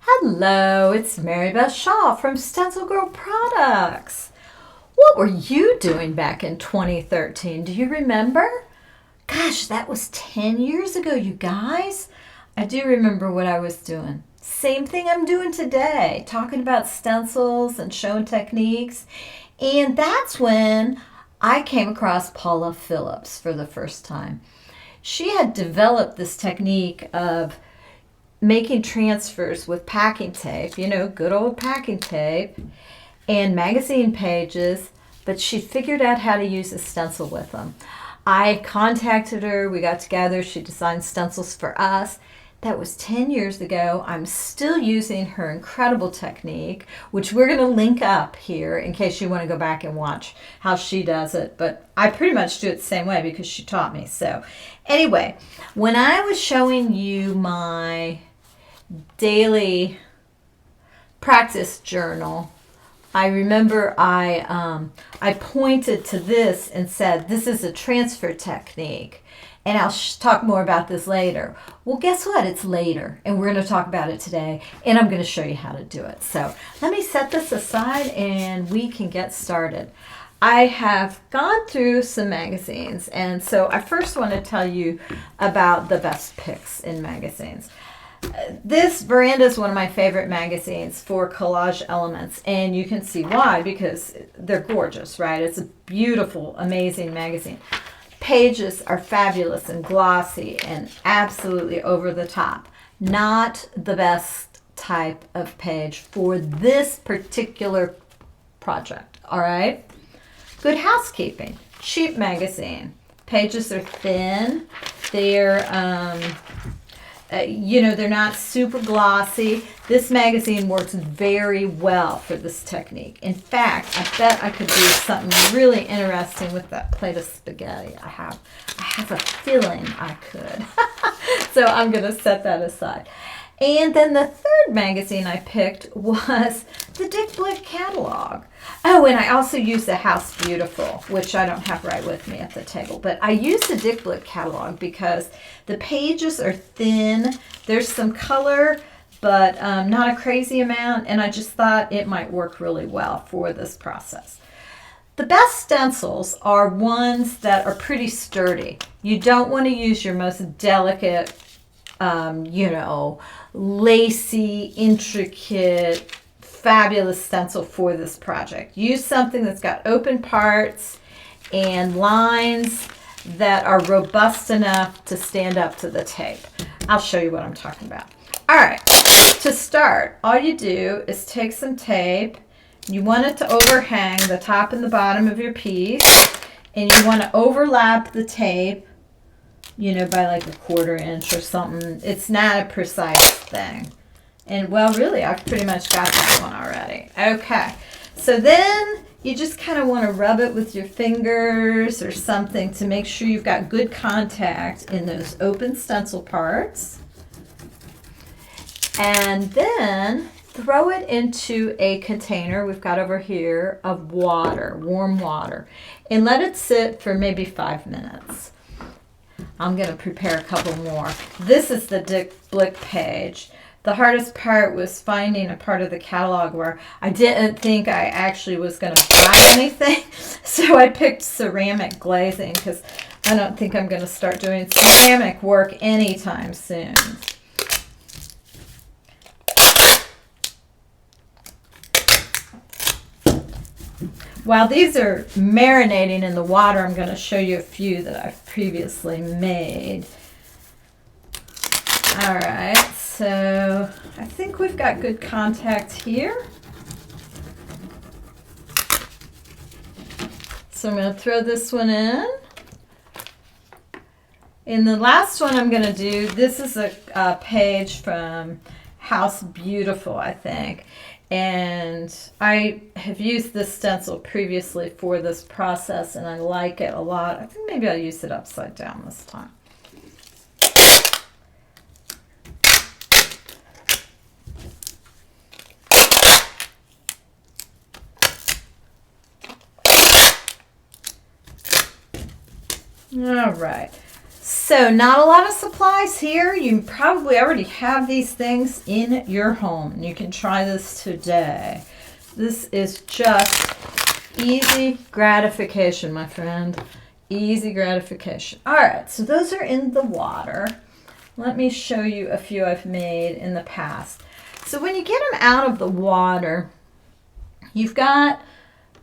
Hello, it's Mary Beth Shaw from StencilGirl Products. What were you doing back in 2013? Do you remember? Gosh, that was 10 years ago, you guys. I do remember what I was doing. Same thing I'm doing today, talking about stencils and showing techniques. And that's when I came across Paula Phillips for the first time. She had developed this technique of making transfers with packing tape, good old packing tape, and magazine pages, but she figured out how to use a stencil with them. I contacted her, we got together, she designed stencils for us. That was 10 years ago. I'm still using her incredible technique, which we're going to link up here in case you want to go back and watch how she does it. But I pretty much do it the same way because she taught me. So anyway, when I was showing you my daily practice journal, I remember I pointed to this and said, this is a transfer technique. And I'll talk more about this later. Well, guess what? It's later, and we're going to talk about it today, and I'm going to show you how to do it. So let me set this aside, and we can get started. I have gone through some magazines, and so I first want to tell you about the best picks in magazines. This Veranda is one of my favorite magazines for collage elements, and you can see why, because they're gorgeous, right? It's a beautiful, amazing magazine. Pages are fabulous and glossy and absolutely over the top. Not the best type of page for this particular project, all right? Good Housekeeping, cheap magazine. Pages are thin. They're they're not super glossy. This magazine works very well for this technique. In fact, I bet I could do something really interesting with that plate of spaghetti I have. I have a feeling I could. So I'm going to set that aside. And then the third magazine I picked was the Dick Blick catalog. Oh, and I also used the House Beautiful, which I don't have right with me at the table. But I used the Dick Blick catalog because the pages are thin. There's some color, but not a crazy amount. And I just thought it might work really well for this process. The best stencils are ones that are pretty sturdy. You don't want to use your most delicate, lacy, intricate, fabulous stencil for this project. Use something that's got open parts and lines that are robust enough to stand up to the tape. I'll show you what I'm talking about. All right, to start, all you do is take some tape. You want it to overhang the top and the bottom of your piece, and you want to overlap the tape by like 1/4 inch or something. It's not a precise thing. And well, really, I've pretty much got that one already. Okay, so then you just kind of want to rub it with your fingers or something to make sure you've got good contact in those open stencil parts. And then throw it into a container we've got over here of water, warm water, and let it sit for maybe 5 minutes. I'm going to prepare a couple more. This is the Dick Blick page. The hardest part was finding a part of the catalog where I didn't think I actually was going to buy anything. So I picked ceramic glazing because I don't think I'm going to start doing ceramic work anytime soon. While these are marinating in the water, I'm going to show you a few that I've previously made. All right, so I think we've got good contact here. So I'm going to throw this one in. And the last one I'm going to do, this is a page from House Beautiful, I think. And I have used this stencil previously for this process, and I like it a lot. I think maybe I'll use it upside down this time. All right. So not a lot of supplies here. You probably already have these things in your home. And you can try this today. This is just easy gratification, my friend. Easy gratification. All right, so those are in the water. Let me show you a few I've made in the past. So when you get them out of the water, you've got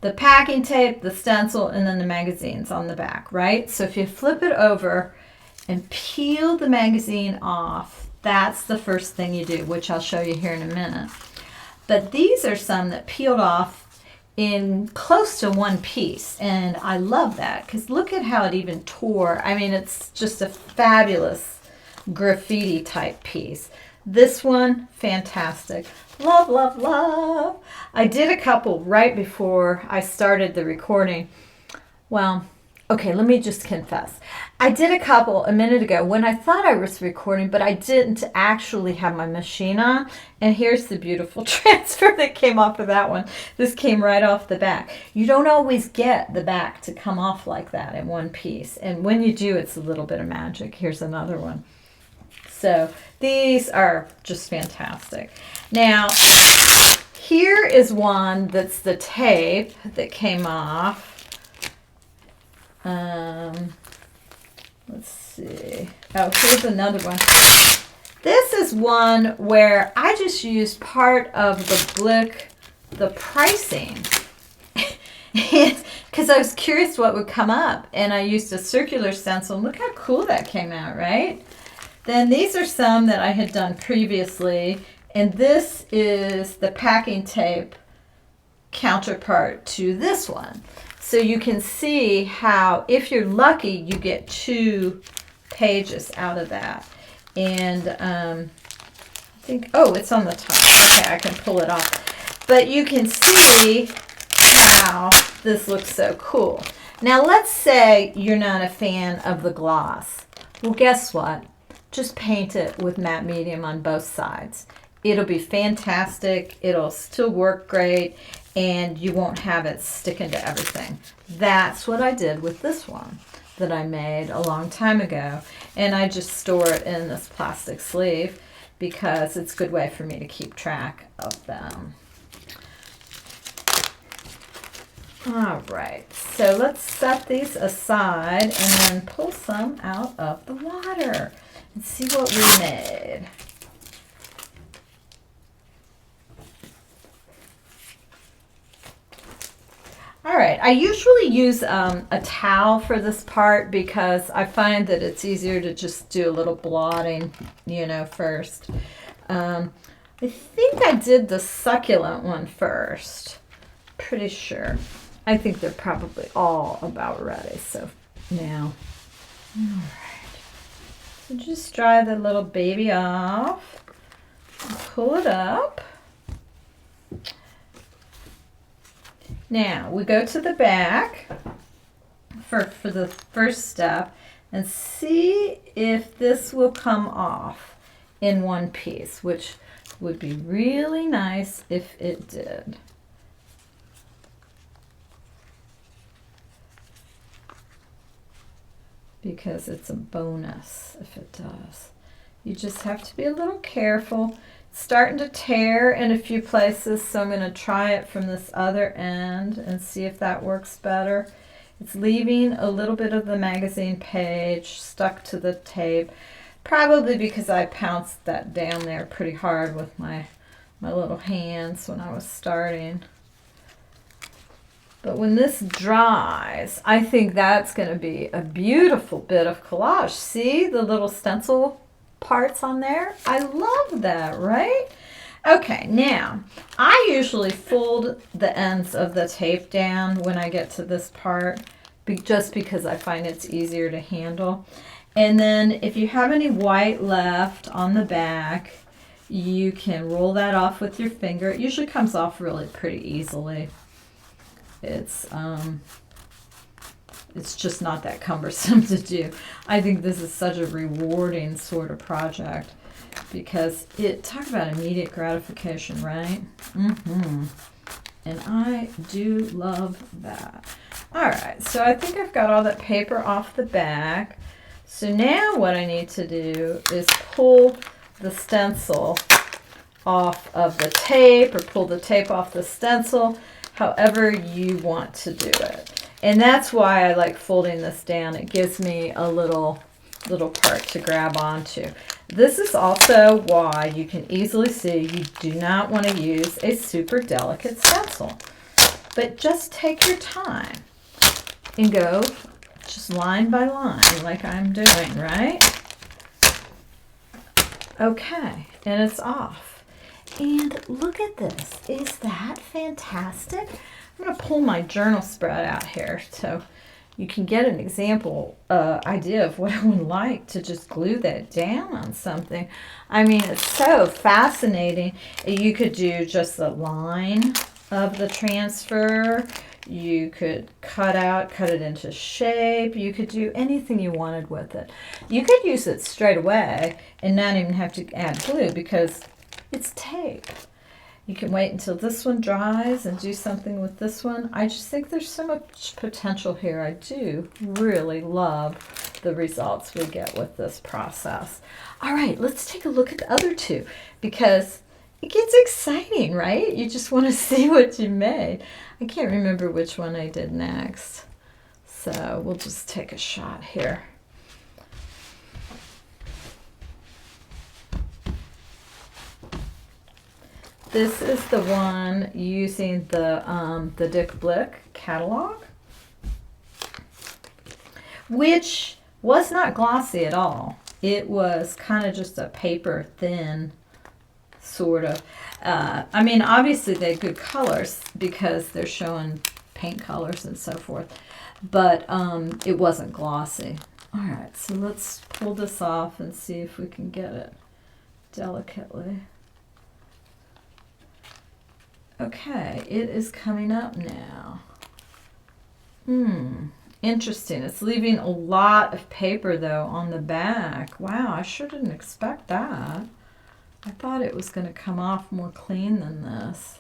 the packing tape, the stencil, and then the magazines on the back, right? So if you flip it over and peel the magazine off, that's the first thing you do, which I'll show you here in a minute. But these are some that peeled off in close to one piece, and I love that because look at how it even tore. I mean, it's just a fabulous graffiti type piece. This one, fantastic. Love, love, love. I did a couple right before I started the recording. Well, okay, let me just confess. I did a couple a minute ago when I thought I was recording, but I didn't actually have my machine on. And here's the beautiful transfer that came off of that one. This came right off the back. You don't always get the back to come off like that in one piece. And when you do, it's a little bit of magic. Here's another one. So these are just fantastic. Now, here is one that's the tape that came off. Let's see. Oh, here's another one. This is one where I just used part of the pricing. Because I was curious what would come up. And I used a circular stencil. Look how cool that came out, right? Then these are some that I had done previously, and this is the packing tape counterpart to this one. So you can see how, if you're lucky, you get 2 pages out of that. And I think, oh, it's on the top. Okay, I can pull it off. But you can see how this looks so cool. Now, let's say you're not a fan of the gloss. Well, guess what? Just paint it with matte medium on both sides. It'll be fantastic. It'll still work great, and you won't have it sticking to everything. That's what I did with this one that I made a long time ago. And I just store it in this plastic sleeve because it's a good way for me to keep track of them. All right, so let's set these aside and then pull some out of the water and see what we made. All right, I usually use a towel for this part because I find that it's easier to just do a little blotting, you know, first. I think I did the succulent one first. Pretty sure. I think they're probably all about ready. So now, all right. So just dry the little baby off. Pull it up. Now we go to the back for the first step and see if this will come off in one piece, which would be really nice if it did. Because it's a bonus if it does. You just have to be a little careful. It's starting to tear in a few places, so I'm going to try it from this other end and see if that works better. It's leaving a little bit of the magazine page stuck to the tape, probably because I pounced that down there pretty hard with my little hands when I was starting. But when this dries, I think that's going to be a beautiful bit of collage. See the little stencil parts on there? I love that, right? Okay, now, I usually fold the ends of the tape down when I get to this part, just because I find it's easier to handle. And then if you have any white left on the back, you can roll that off with your finger. It usually comes off really pretty easily. It's just not that cumbersome to do. I think this is such a rewarding sort of project because talk about immediate gratification, right? And I do love that. All right, so I think I've got all that paper off the back. So now what I need to do is pull the stencil off of the tape, or pull the tape off the stencil, however you want to do it. And that's why I like folding this down. It gives me a little part to grab onto. This is also why you can easily see you do not want to use a super delicate stencil. But just take your time and go just line by line like I'm doing, right? Okay, and it's off. And look at this. Is that fantastic? I'm going to pull my journal spread out here so you can get an example idea of what I would like to just glue that down on something. I mean, it's so fascinating. You could do just the line of the transfer. You could cut it into shape. You could do anything you wanted with it. You could use it straight away and not even have to add glue because it's tape. You can wait until this one dries and do something with this one. I just think there's so much potential here. I do really love the results we get with this process. All right, let's take a look at the other two because it gets exciting, right? You just want to see what you made. I can't remember which one I did next. So we'll just take a shot here. This is the one using the Dick Blick catalog, which was not glossy at all. It was kind of just a paper thin sort of. I mean, obviously they had good colors because they're showing paint colors and so forth, but it wasn't glossy. All right, so let's pull this off and see if we can get it delicately. Okay, it is coming up now. Interesting. It's leaving a lot of paper, though, on the back. Wow, I sure didn't expect that. I thought it was going to come off more clean than this.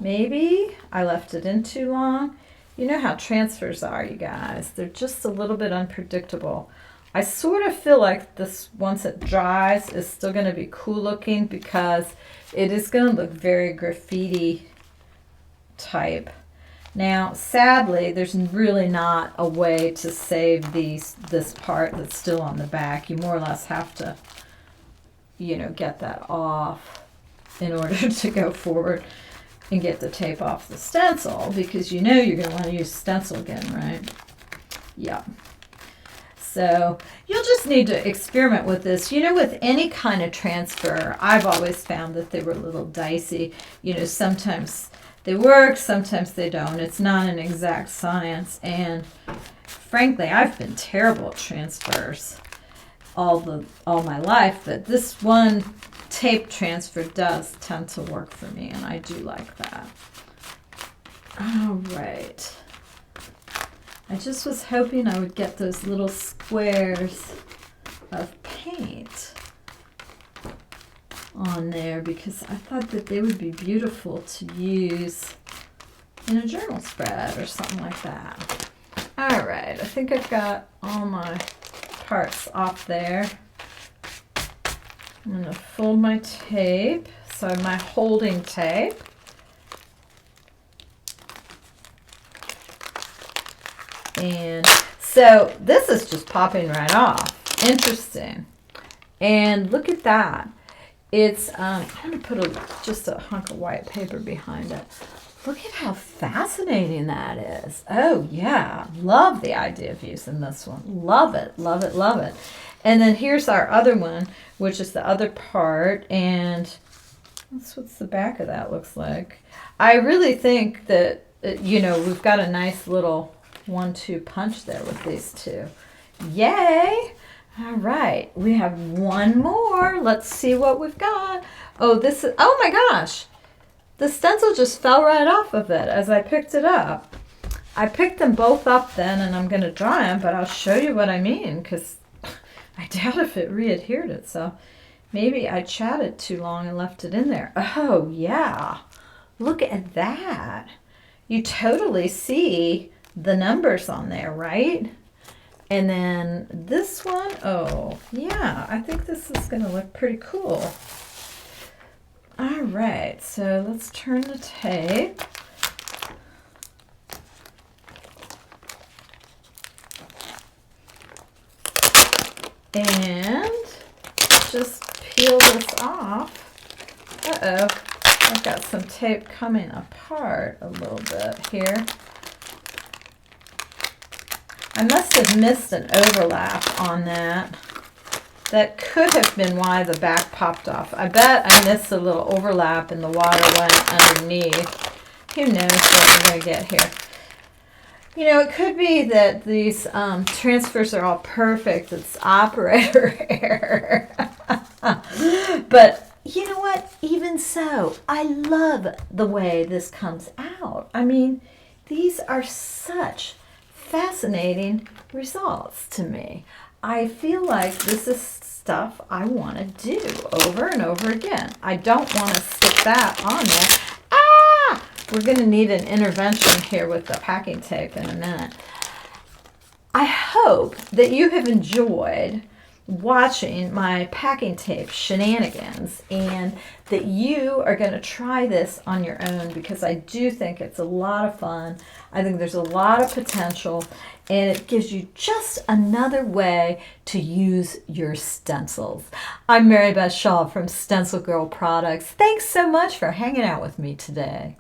Maybe I left it in too long. You know how transfers are, you guys. They're just a little bit unpredictable. I sort of feel like this, once it dries, is still going to be cool looking because it is going to look very graffiti type. Now, sadly, there's really not a way to save this part that's still on the back. You more or less have to, you know, get that off in order to go forward and get the tape off the stencil because you know you're going to want to use stencil again, right? Yeah. So you'll just need to experiment with this. You know, with any kind of transfer, I've always found that they were a little dicey. You know, sometimes they work, sometimes they don't. It's not an exact science. And frankly, I've been terrible at transfers all my life. But this one tape transfer does tend to work for me, and I do like that. All right. I just was hoping I would get those little squares of paint on there because I thought that they would be beautiful to use in a journal spread or something like that. All right, I think I've got all my parts off there. I'm going to fold my tape, so my holding tape. And so this is just popping right off. Interesting. And look at that. It's, I'm going to put just a hunk of white paper behind it. Look at how fascinating that is. Oh, yeah. Love the idea of using this one. Love it, love it, love it. And then here's our other one, which is the other part. And that's what the back of that looks like. I really think that, you know, we've got a nice little 1-2 punch there with these two. Yay! All right, we have one more. Let's see what we've got. Oh, this is, oh my gosh. The stencil just fell right off of it as I picked it up. I picked them both up then, and I'm going to dry them, but I'll show you what I mean because I doubt if it re-adhered itself. Maybe I chatted too long and left it in there. Oh, yeah. Look at that. You totally see the numbers on there, right? And then this one, oh yeah, I think this is going to look pretty cool. All right, so let's turn the tape. And just peel this off. Uh-oh, I've got some tape coming apart a little bit here. I must have missed an overlap on that. That could have been why the back popped off. I bet I missed a little overlap and the water went underneath. Who knows what we're going to get here. You know, it could be that these transfers are all perfect. It's operator error. But you know what? Even so, I love the way this comes out. I mean, these are such fascinating results to me. I feel like this is stuff I want to do over and over again. I don't want to stick that on there. Ah! We're going to need an intervention here with the packing tape in a minute. I hope that you have enjoyed watching my packing tape shenanigans and that you are going to try this on your own, because I do think it's a lot of fun. I think there's a lot of potential, and it gives you just another way to use your stencils. I'm Mary Beth Shaw from StencilGirl Products. Thanks so much for hanging out with me today.